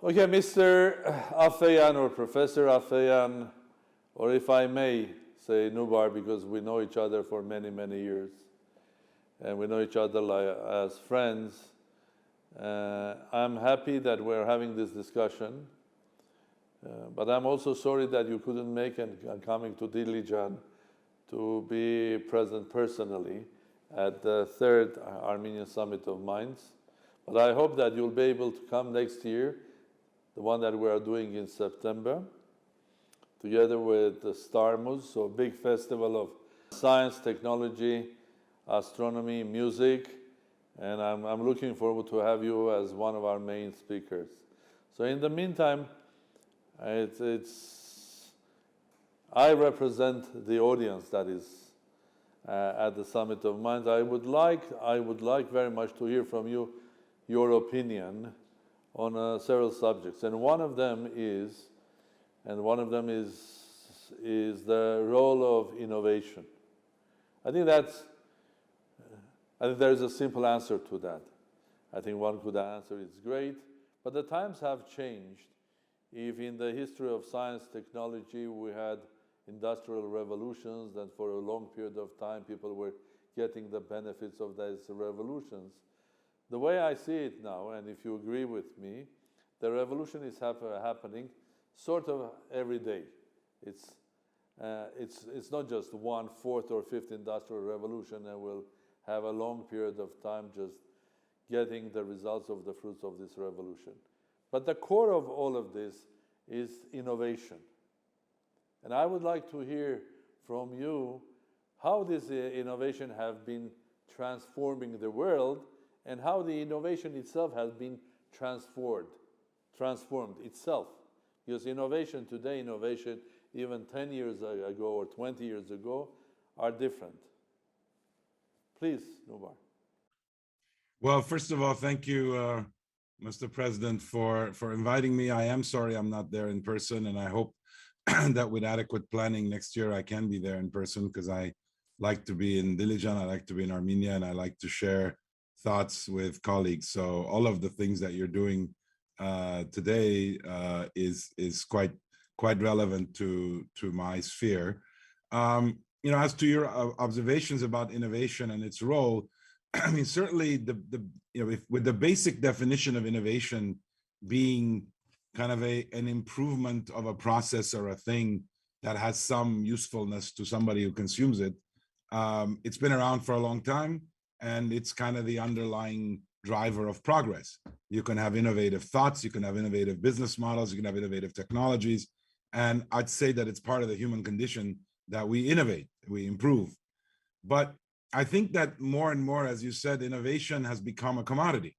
Okay, Mr. Afeyan or Professor Afeyan, or if I may say Nubар, because we know each other for many, many years, and we know each other as friends. I'm happy that we're having this discussion, but I'm also sorry that you couldn't make and coming to Dilijan to be present personally at the third Armenian Summit of Minds. But I hope that you'll be able to come next year, the one that we are doing in September, together with the Starmuz, so a big festival of science, technology, astronomy, music, and I'm looking forward to have you as one of our main speakers. So in the meantime, I represent the audience that is at the Summit of Minds. I would like very much to hear from you your opinion on several subjects, and one of them is the role of innovation. I think there is a simple answer to that. I think one could answer it's great, but the times have changed. If in the history of science technology we had industrial revolutions, then for a long period of time people were getting the benefits of those revolutions. The way I see it now, and if you agree with me, the revolution is happening sort of every day. It's not just one fourth or fifth industrial revolution, and we'll have a long period of time just getting the results of the fruits of this revolution. But the core of all of this is innovation. And I would like to hear from you how this innovation have been transforming the world, and how the innovation itself has been transformed itself. Because innovation today, innovation even 10 years ago or 20 years ago are different. Please, Nubar. Well, first of all, thank you, Mr. President, for inviting me. I am sorry I'm not there in person, and I hope that with adequate planning next year I can be there in person, because I like to be in Dilijan, I like to be in Armenia, and I like to share thoughts with colleagues. So all of the things that you're doing today is quite relevant to my sphere. As to your observations about innovation and its role, I mean, certainly with the basic definition of innovation being kind of an improvement of a process or a thing that has some usefulness to somebody who consumes it, it's been around for a long time, and it's kind of the underlying driver of progress. You can have innovative thoughts, you can have innovative business models, you can have innovative technologies, and I'd say that it's part of the human condition that we innovate, we improve. But I think that more and more, as you said, innovation has become a commodity,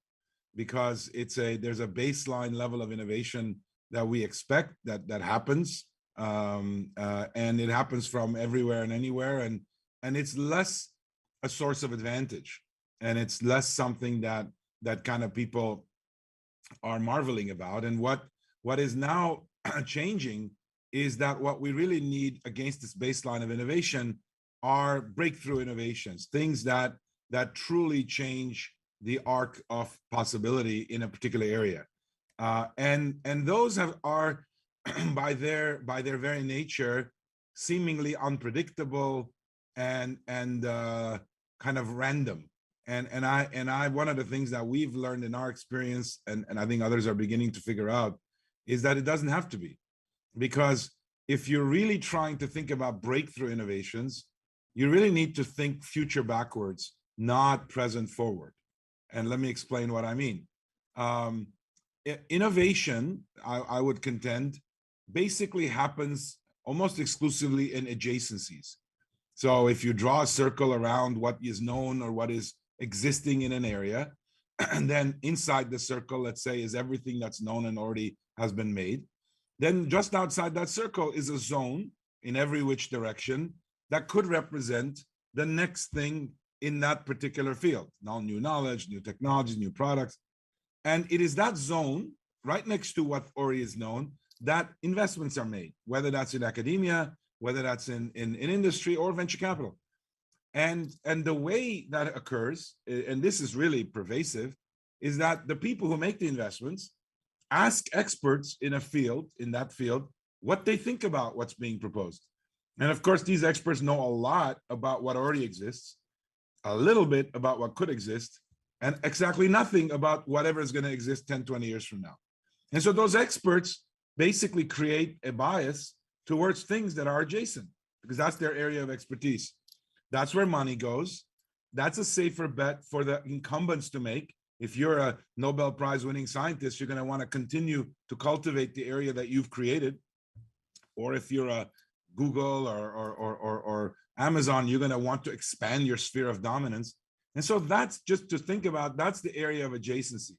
because there's a baseline level of innovation that we expect that happens, and it happens from everywhere and anywhere, and it's less a source of advantage, and it's less something that kind of people are marveling about. And what is now changing is that what we really need against this baseline of innovation are breakthrough innovations, things that truly change the arc of possibility in a particular area, and those are by their very nature seemingly unpredictable and kind of random. And I one of the things that we've learned in our experience, and I think others are beginning to figure out, is that it doesn't have to be. Because if you're really trying to think about breakthrough innovations, you really need to think future backwards, not present forward. And let me explain what I mean. Innovation, I would contend, basically happens almost exclusively in adjacencies. So if you draw a circle around what is known or what is existing in an area, and then inside the circle, let's say, is everything that's known and already has been made, then just outside that circle is a zone in every which direction that could represent the next thing in that particular field. Now, new knowledge, new technologies, new products. And it is that zone right next to what already is known that investments are made, whether that's in academia, whether that's in industry or venture capital. And the way that occurs, and this is really pervasive, is that the people who make the investments ask experts in that field, what they think about what's being proposed. And of course, these experts know a lot about what already exists, a little bit about what could exist, and exactly nothing about whatever is going to exist 10, 20 years from now. And so those experts basically create a bias towards things that are adjacent, because that's their area of expertise. That's where money goes. That's a safer bet for the incumbents to make. If you're a Nobel Prize winning scientist, you're going to want to continue to cultivate the area that you've created. Or if you're a Google or Amazon, you're going to want to expand your sphere of dominance. And so that's just to think about, that's the area of adjacency.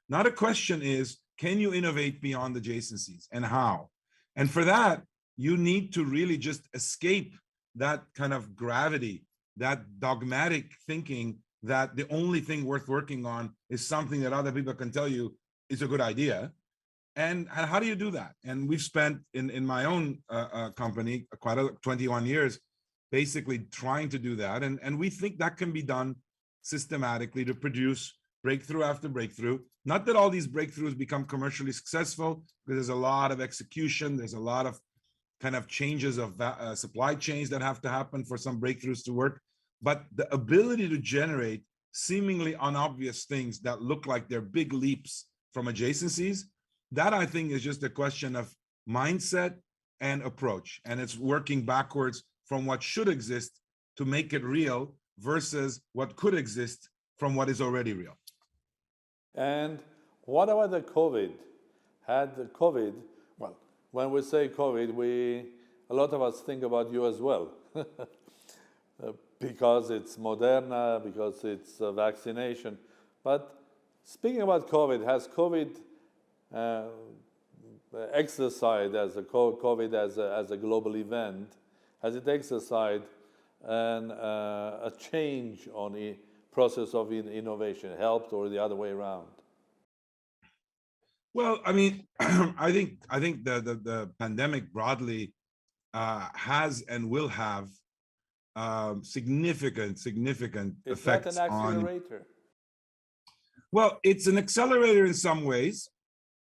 Now the question is, can you innovate beyond adjacencies, and how? And for that, you need to really just escape that kind of gravity, that dogmatic thinking that the only thing worth working on is something that other people can tell you is a good idea. And how do you do that? And we've spent in my own company quite 21 years basically trying to do that. And we think that can be done systematically to produce breakthrough after breakthrough. Not that all these breakthroughs become commercially successful, because there's a lot of execution, there's a lot of kind of changes of supply chains that have to happen for some breakthroughs to work. But the ability to generate seemingly unobvious things that look like they're big leaps from adjacencies, that I think is just a question of mindset and approach. And it's working backwards from what should exist to make it real versus what could exist from what is already real. And what about the COVID? Had the COVID, well, when we say COVID, a lot of us think about you as well. Because it's Moderna, because it's vaccination. But speaking about COVID, has COVID exercised as a COVID as a global event? Has it exercised a change on the process of innovation, helped, or the other way around? Well, I mean, I think the pandemic broadly has and will have significant effects Is that an accelerator? Well, it's an accelerator in some ways,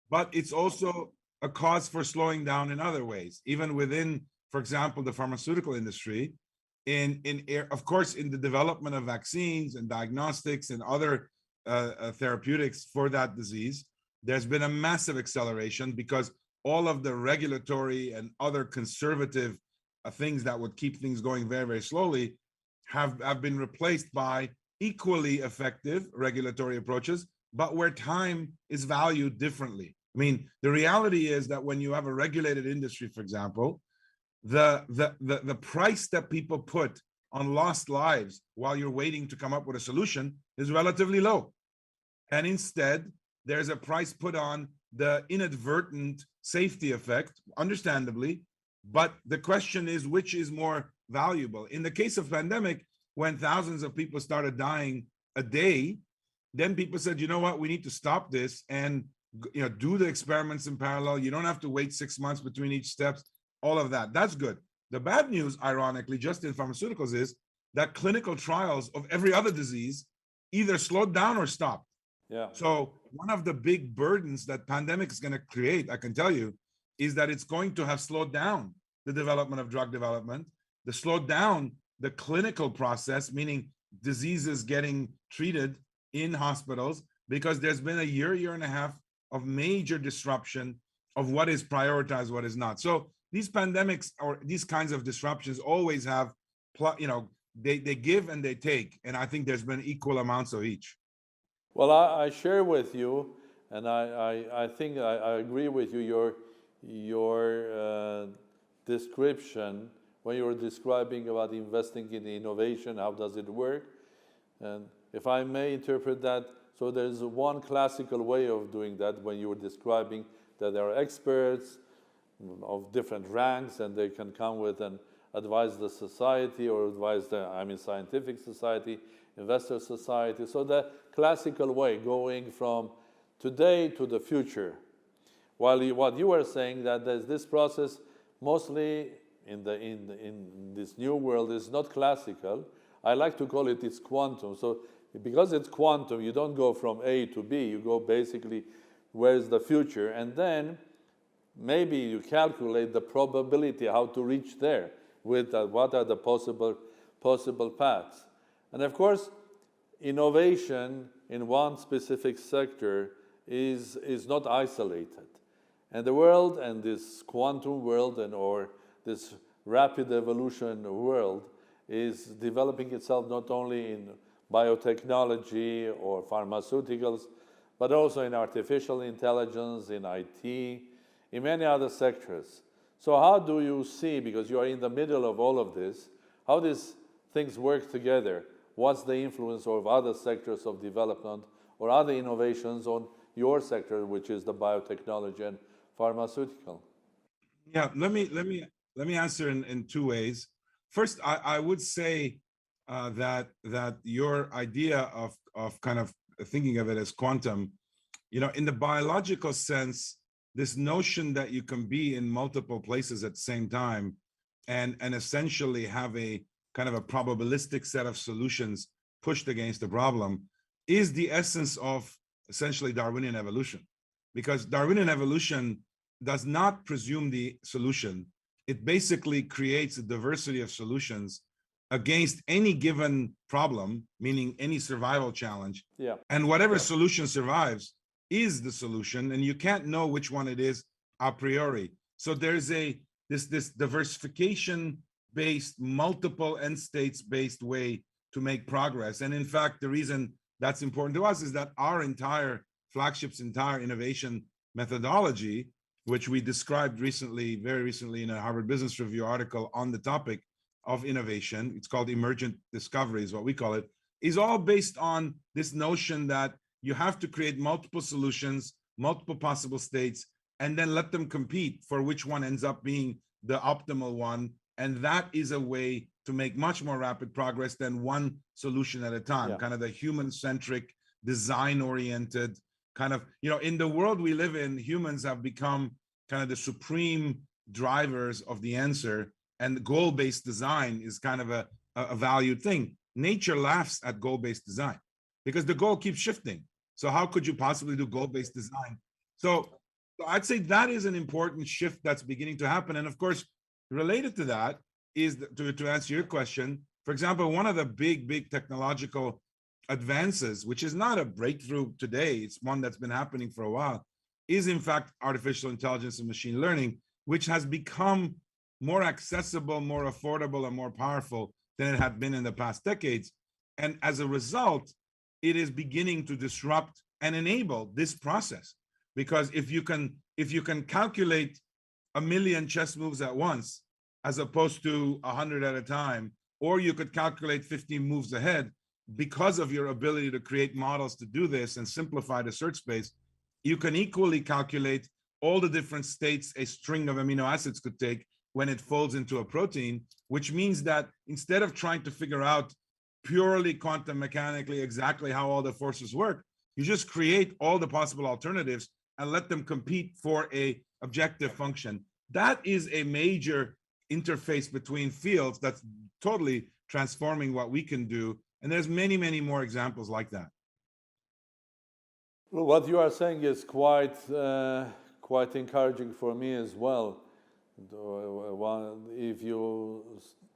but it's also a cause for slowing down in other ways. Even within, for example, the pharmaceutical industry, of course, in the development of vaccines and diagnostics and other therapeutics for that disease, there's been a massive acceleration because all of the regulatory and other conservative things that would keep things going very, very slowly have been replaced by equally effective regulatory approaches, but where time is valued differently. I mean, the reality is that when you have a regulated industry, for example, the price that people put on lost lives while you're waiting to come up with a solution is relatively low. And instead, there's a price put on the inadvertent safety effect, understandably, but the question is, which is more valuable? In the case of pandemic, when thousands of people started dying a day, then people said, you know what, we need to stop this and do the experiments in parallel. You don't have to wait 6 months between each steps, all of that. That's good. The bad news, ironically, just in pharmaceuticals is that clinical trials of every other disease either slowed down or stopped. Yeah. So one of the big burdens that pandemic is going to create, I can tell you, is that it's going to have slowed down the development of drug development, slowed down the clinical process, meaning diseases getting treated in hospitals, because there's been a year and a half of major disruption of what is prioritized, what is not. So these pandemics or these kinds of disruptions always have, they give and they take. And I think there's been equal amounts of each. Well, I share with you, and I think I agree with you, your description when you were describing about investing in innovation, how does it work? And if I may interpret that, so there's one classical way of doing that when you were describing that there are experts of different ranks and they can come with and advise the society or advise the, scientific society, investor society. So the classical way going from today to the future. While what you were saying that there's this process mostly in this new world is not classical. I like to call it's quantum. So because it's quantum, you don't go from A to B, you go basically where is the future, and then maybe you calculate the probability how to reach there with what are the possible paths. And of course, innovation in one specific sector is not isolated. And the world, and this quantum world or this rapid evolution world, is developing itself not only in biotechnology or pharmaceuticals, but also in artificial intelligence, in IT, in many other sectors. So how do you see, because you are in the middle of all of this, how these things work together? What's the influence of other sectors of development or other innovations on your sector, which is the biotechnology and pharmaceutical? Yeah, let me answer in two ways. First, I would say that your idea of kind of thinking of it as quantum, in the biological sense, this notion that you can be in multiple places at the same time and essentially have a kind of a probabilistic set of solutions pushed against the problem is the essence of essentially Darwinian evolution. Because Darwinian evolution does not presume the solution. It basically creates a diversity of solutions against any given problem, meaning any survival challenge. Yeah. And whatever solution survives is the solution, and you can't know which one it is a priori. So there's this diversification-based, multiple end states-based way to make progress. And in fact, the reason that's important to us is that our entire flagship's entire innovation methodology, which we described very recently in a Harvard Business Review article on the topic of innovation, it's called Emergent Discovery is what we call it, is all based on this notion that you have to create multiple solutions, multiple possible states, and then let them compete for which one ends up being the optimal one. And that is a way to make much more rapid progress than one solution at a time, kind of the human-centric, design-oriented kind of, in the world we live in, humans have become kind of the supreme drivers of the answer, and goal-based design is kind of a valued thing. Nature laughs at goal-based design because the goal keeps shifting. So how could you possibly do goal-based design? So I'd say that is an important shift that's beginning to happen. And of course, related to that is, to answer your question, for example, one of the big technological advances, which is not a breakthrough today, it's one that's been happening for a while, is in fact artificial intelligence and machine learning, which has become more accessible, more affordable, and more powerful than it had been in the past decades. And as a result, it is beginning to disrupt and enable this process. Because if you can calculate 1 million chess moves at once, as opposed to 100 at a time, or you could calculate 15 moves ahead, because of your ability to create models to do this and simplify the search space, you can equally calculate all the different states a string of amino acids could take when it folds into a protein, which means that instead of trying to figure out purely quantum mechanically exactly how all the forces work, you just create all the possible alternatives and let them compete for a objective function. That is a major interface between fields that's totally transforming what we can do. And there's many more examples like that. Well, what you are saying is quite encouraging for me as well. If you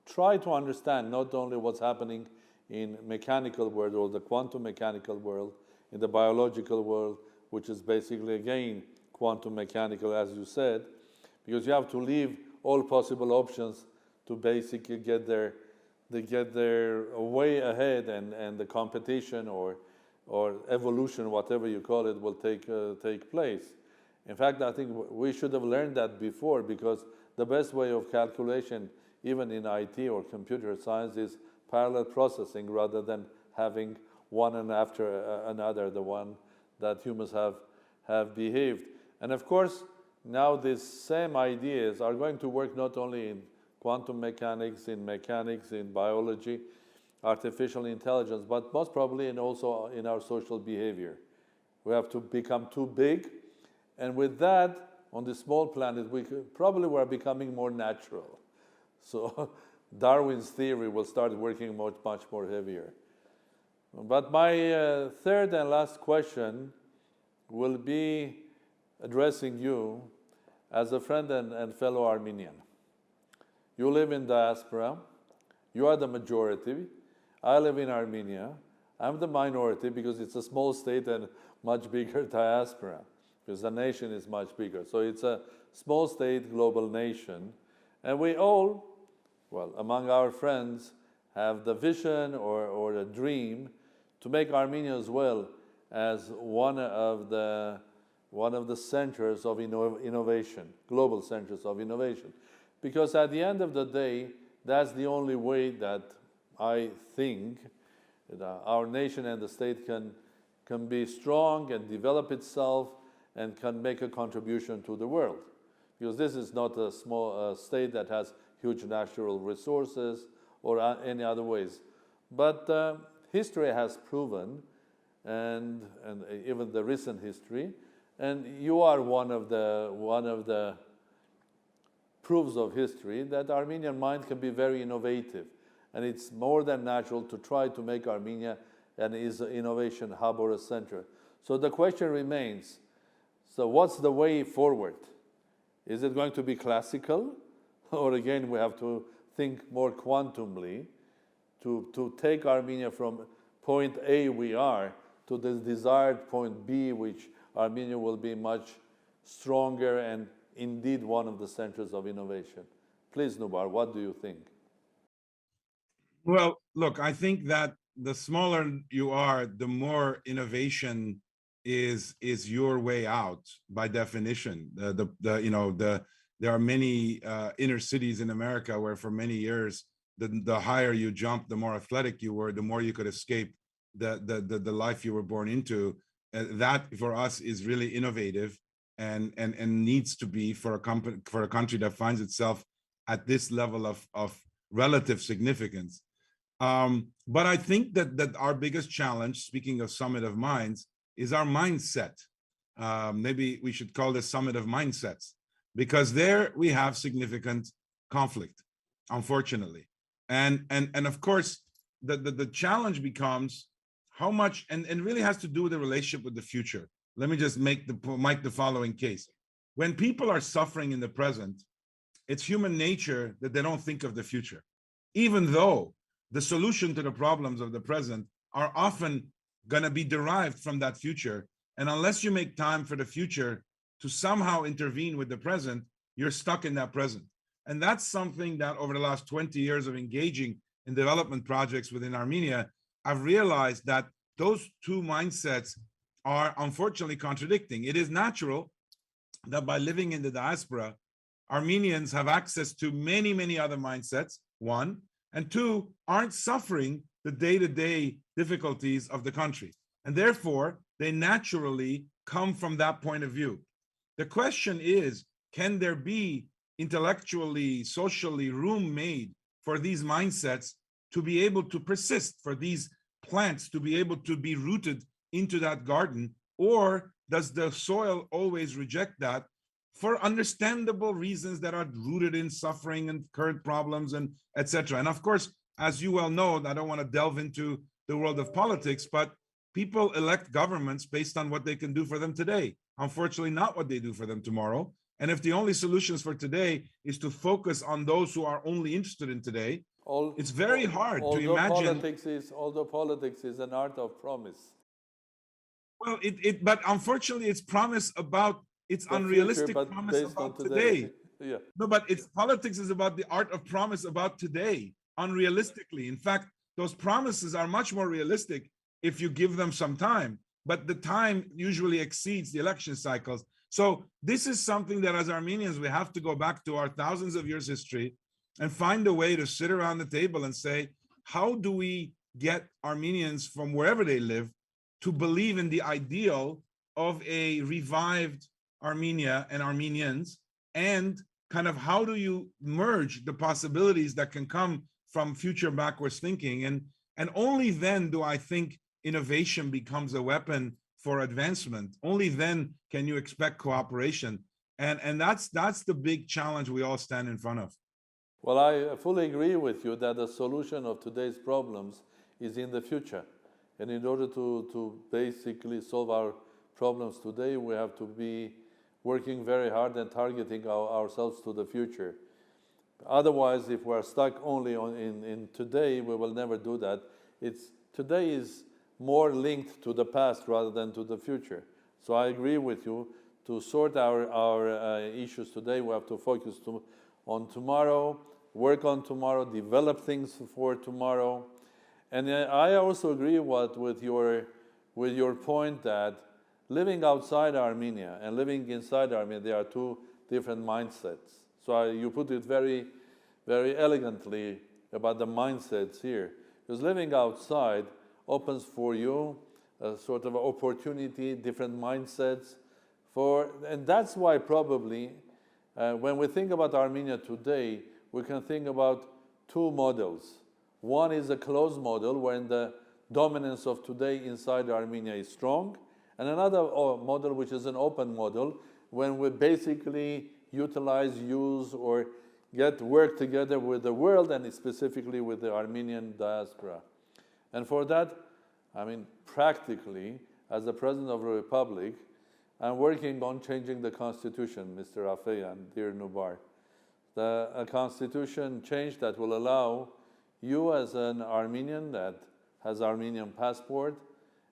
try to understand not only what's happening in mechanical world or the quantum mechanical world, in the biological world, which is basically again quantum mechanical, as you said, because you have to leave all possible options to basically get their way ahead, and the competition or evolution, whatever you call it, will take place. In fact, I think we should have learned that before, because the best way of calculation, even in IT or computer science, is parallel processing rather than having one and after another, the one that humans have behaved. And of course, now these same ideas are going to work not only in quantum mechanics, in biology, artificial intelligence, but most probably also in our social behavior. We have to become too big, and with that, on this small planet, we probably were becoming more natural. So Darwin's theory will start working much more heavier. But my third and last question will be addressing you as a friend and fellow Armenian. You live in diaspora. You are the majority. I live in Armenia. I'm the minority because it's a small state and much bigger diaspora, because the nation is much bigger. So it's a small state, global nation. And we all, well, among our friends, have the vision or a dream to make Armenia as well as one of the centers of innovation, global centers of innovation. Because at the end of the day, that's the only way that I think that our nation and the state can be strong and develop itself and can make a contribution to the world. Because this is not a small state that has huge natural resources or any other ways. But history has proven, and even the recent history, and you are one of the proofs of history that Armenian mind can be very innovative. And it's more than natural to try to make Armenia an innovation hub or a center. So the question remains, so what's the way forward? Is it going to be classical? Or again, we have to think more quantumly to take Armenia from point A we are to the desired point B, which Armenia will be much stronger and indeed one of the centers of innovation. Please, Nubар, what do you think? Well, look, I think that the smaller you are, the more innovation is your way out by definition. There are many inner cities in America where for many years, the higher you jump, the more athletic you were, the more you could escape the life you were born into. That for us is really innovative and needs to be for a country that finds itself at this level of relative significance. But I think that our biggest challenge, speaking of Summit of Minds, is our mindset. Maybe we should call this Summit of Mindsets, because there we have significant conflict, unfortunately. And of course, the challenge becomes how much, and really has to do with the relationship with the future. Let me just make the following case. When people are suffering in the present, it's human nature that they don't think of the future, even though the solution to the problems of the present are often going to be derived from that future. And unless you make time for the future to somehow intervene with the present, you're stuck in that present. And that's something that over the last 20 years of engaging in development projects within Armenia, I've realized that those two mindsets are unfortunately contradicting. It is natural that by living in the diaspora, Armenians have access to many, many other mindsets, one, and two, aren't suffering the day-to-day difficulties of the country. And therefore, they naturally come from that point of view. The question is, can there be intellectually, socially room made for these mindsets to be able to persist, for these plants to be able to be rooted into that garden? Or does the soil always reject that for understandable reasons that are rooted in suffering and current problems and etc.? And of course, as you well know, I don't want to delve into the world of politics, but people elect governments based on what they can do for them today. Unfortunately, not what they do for them tomorrow. And if the only solutions for today is to focus on those who are only interested in today, it's very hard to imagine. Although politics is an art of promise. Well, but unfortunately, it's promise about, it's the unrealistic future, promise about today. Yeah. No, but politics is about the art of promise about today, unrealistically. In fact, those promises are much more realistic if you give them some time, but the time usually exceeds the election cycles. So this is something that as Armenians, we have to go back to our thousands of years history and find a way to sit around the table and say, how do we get Armenians from wherever they live to believe in the ideal of a revived Armenia and Armenians, and kind of how do you merge the possibilities that can come from future backwards thinking? And only then do I think innovation becomes a weapon for advancement. Only then can you expect cooperation. And that's the big challenge we all stand in front of. Well, I fully agree with you that the solution of today's problems is in the future. And in order to basically solve our problems today, we have to be working very hard and targeting ourselves to the future. Otherwise, if we're stuck only in today, we will never do that. Today is more linked to the past rather than to the future. So I agree with you. To sort our issues today, we have to focus on tomorrow, work on tomorrow, develop things for tomorrow. And I also agree with your point that living outside Armenia and living inside Armenia, there are two different mindsets. So you put it very, very elegantly about the mindsets here. Because living outside opens for you a sort of opportunity, different mindsets. And that's why probably when we think about Armenia today, we can think about two models. One is a closed model, wherein the dominance of today inside Armenia is strong, and another model, which is an open model, when we basically utilize, use, or work together with the world, and specifically with the Armenian diaspora. And for that, I mean, practically, as the President of the Republic, I'm working on changing the Constitution, Mr. Afeyan, dear Nubbar. A Constitution change that will allow you as an Armenian that has Armenian passport,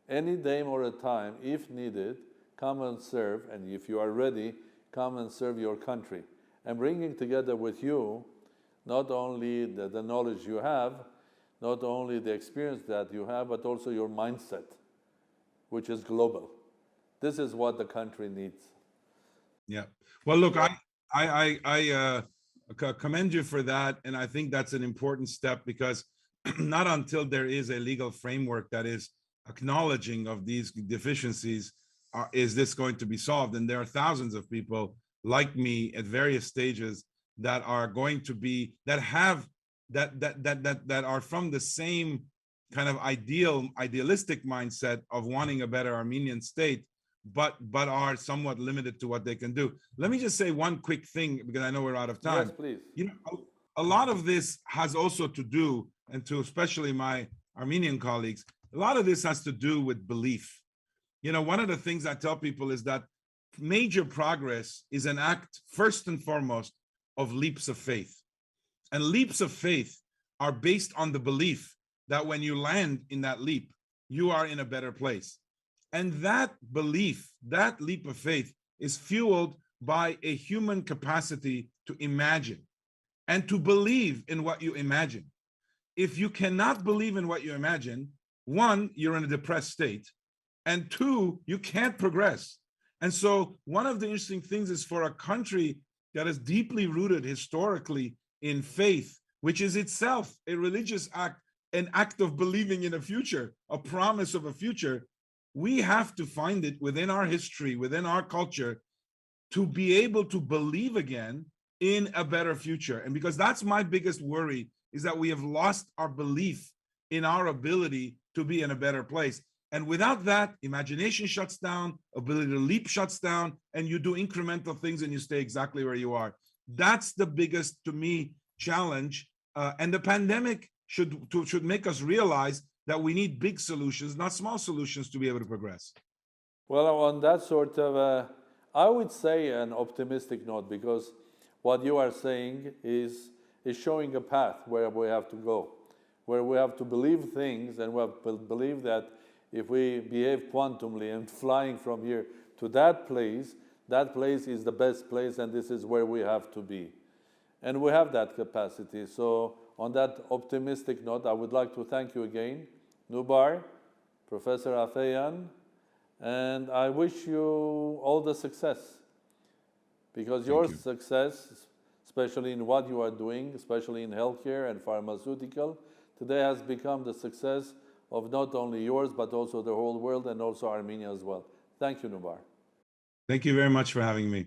any day or a time, if needed, come and serve, and if you are ready, come and serve your country. And bringing together with you not only the knowledge you have, not only the experience that you have, but also your mindset, which is global. This is what the country needs. Yeah. Well, look, I commend you for that, and I think that's an important step, because not until there is a legal framework that is acknowledging of these deficiencies is this going to be solved. And there are thousands of people like me at various stages that are going to be that are from the same kind of idealistic mindset of wanting a better Armenian state, but are somewhat limited to what they can do. Let me just say one quick thing, because I know we're out of time. Yes, please. You know, a lot of this has also to do, and to especially my Armenian colleagues, a lot of this has to do with belief. You know, one of the things I tell people is that major progress is an act, first and foremost, of leaps of faith. And leaps of faith are based on the belief that when you land in that leap, you are in a better place. And that belief, that leap of faith, is fueled by a human capacity to imagine and to believe in what you imagine. If you cannot believe in what you imagine, one, you're in a depressed state, and two, you can't progress. And so one of the interesting things is, for a country that is deeply rooted historically in faith, which is itself a religious act, an act of believing in a future, a promise of a future, we have to find it within our history, within our culture, to be able to believe again in a better future. And because that's my biggest worry, is that we have lost our belief in our ability to be in a better place. And without that, imagination shuts down, ability to leap shuts down, and you do incremental things and you stay exactly where you are. That's the biggest, to me, challenge. And the pandemic should make us realize that we need big solutions, not small solutions, to be able to progress. Well, on that sort of, I would say an optimistic note, because what you are saying is showing a path where we have to go, where we have to believe things, and we have to believe that if we behave quantumly and flying from here to that place is the best place, and this is where we have to be. And we have that capacity. So on that optimistic note, I would like to thank you again, Nubbar, Professor Afeyan, and I wish you all the success, because your success, especially in what you are doing, especially in healthcare and pharmaceutical, today has become the success of not only yours, but also the whole world, and also Armenia as well. Thank you, Nubbar. Thank you very much for having me.